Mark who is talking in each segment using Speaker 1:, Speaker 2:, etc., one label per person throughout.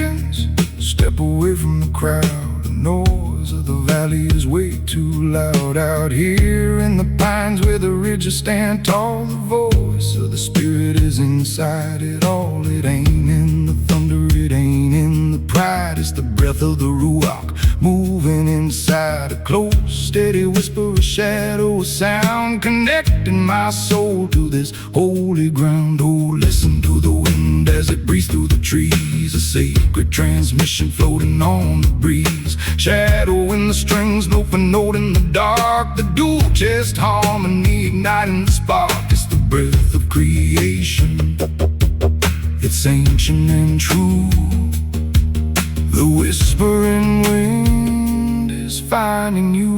Speaker 1: begins. Step away from the crowd. The noise of the valley is way too loud. Out here in the pines where the ridges stand tall, the voice of the spirit is inside it all. It ain't in the thunder, it ain't in the pride. It's the breath of the Ruach moving inside. A close, steady whisper, a shadow, a sound, connecting my soul to this holy ground. Oh, listen to the wind as it breathes through the trees. A sacred transmission floating on the breeze. Shadow in the strings, note for note in the dark. The dual chest harmony igniting the spark. It's the breath of creation. It's ancient and true. The whispering wind is finding you.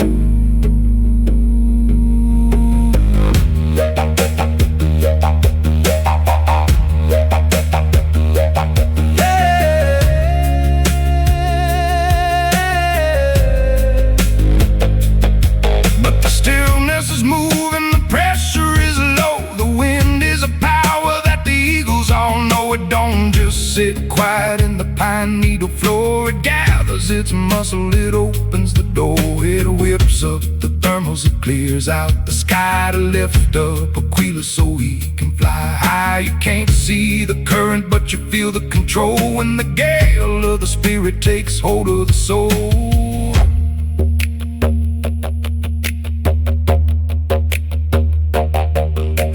Speaker 1: But the stillness is moving, the pressure is low. The wind is a power that the eagles all know. It don't just sit quiet in the pine needle floor. It gathers its muscle, it opens the door. It whips up the thermals, it clears out the sky to lift up Aquila so he can fly high. You can't see the current, but you feel the control when the gale of the spirit takes hold of the soul.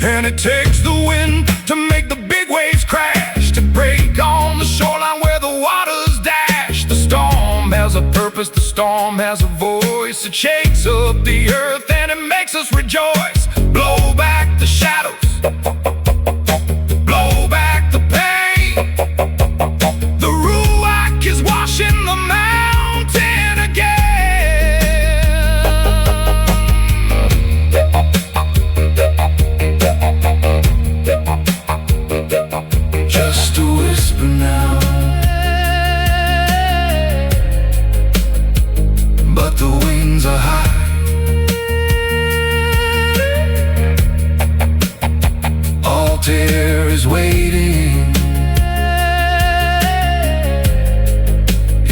Speaker 1: And it takes the wind to make the big waves crash, to break on the shoreline where the waters dash. The storm has a purpose, the storm has a voice. It shakes up the earth and it makes us rejoice. Blow back the shadows, blow back the pain. The Ruach is washing the mountain again. Just a whisper now, but the winds are high. Altair is waiting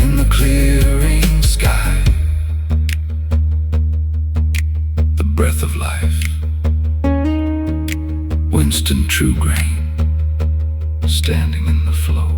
Speaker 1: in the clearing sky. The breath of life, Winston True Grain, standing in the flow.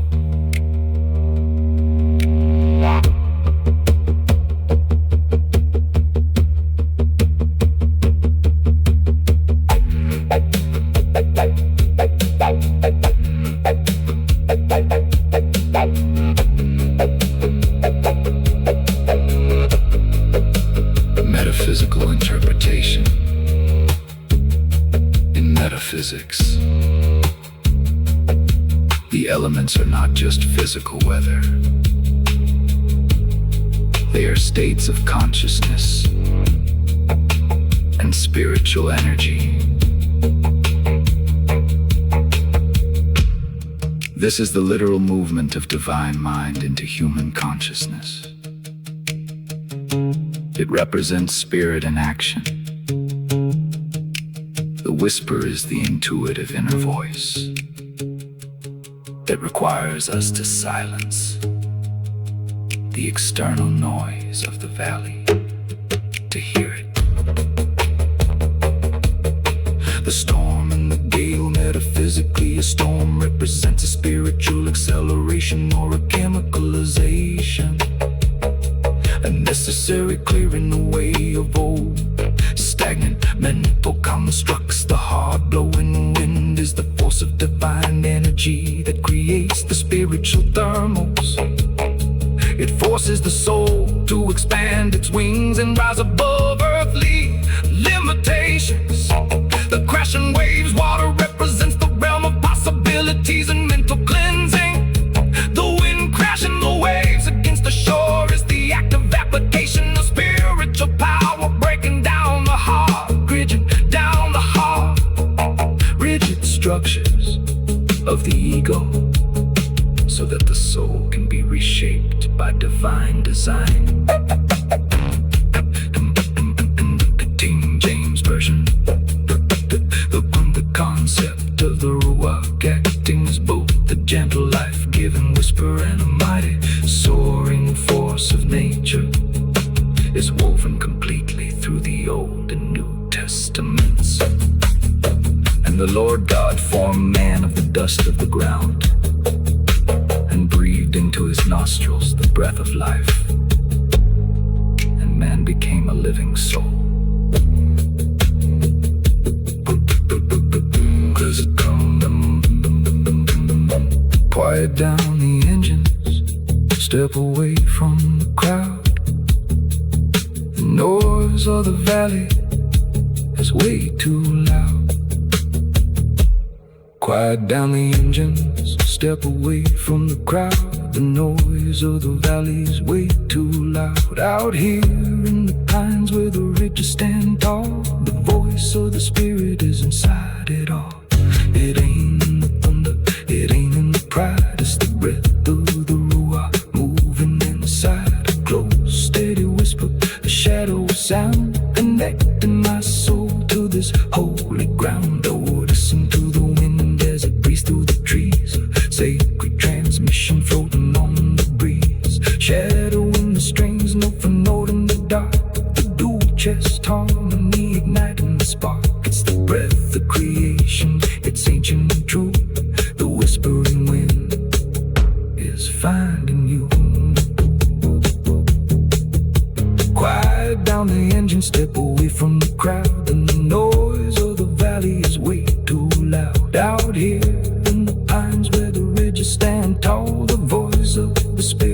Speaker 1: Metaphysical interpretation. In metaphysics, the elements are not just physical weather. They are states of consciousness and spiritual energy. This is the literal movement of divine mind into human consciousness. It represents spirit in action. The whisper is the intuitive inner voice that requires us to silence the external noise of the valley to hear it. The storm and the gale, metaphysically a storm represents a spiritual acceleration or a chemicalization, a necessary clearing away of old stagnant mental constructs. The hard blowing wind is the force of divine energy that creates the spiritual thermals. It forces the soul to expand its wings and rise above earthly limitations. The crashing waves, water represents the realm of possibilities and mental cleansing. The wind crashing the waves against the shore is the act of application of spiritual power, breaking down the heart, bridging down the heart, rigid structures of the ego, so that the soul can be reshaped by divine design. King James Version. The concept of the Ruach acting as both the gentle life-giving whisper and a mighty nostrils the breath of life, and man became a living soul. Quiet down the engines, step away from the crowd. The noise of the valley is way too loud. Quiet down the engines, step away from the crowd. The noise of the valley is way too loud. Out here in the pines where the ridges stand tall, the voice of the spirit is inside it all. It ain't in the thunder, it ain't in the pride, it's the breath of the Ruach moving inside. A close, steady whisper, a shadow sound, connecting my soul to this holy ground. Oh, listen to the wind as it breathes through the trees, a sacred transmission floating on the breeze. Shadow in the strings, note for note in the dark, the dual chest harmony igniting the spark. It's the breath of creation, it's ancient and true. The whispering wind is finding you. Quiet down the engine, step away from the crowd, and the noise of the valley is way too loud. Out here in the pines where the ridges stand tall, the voice of the spirit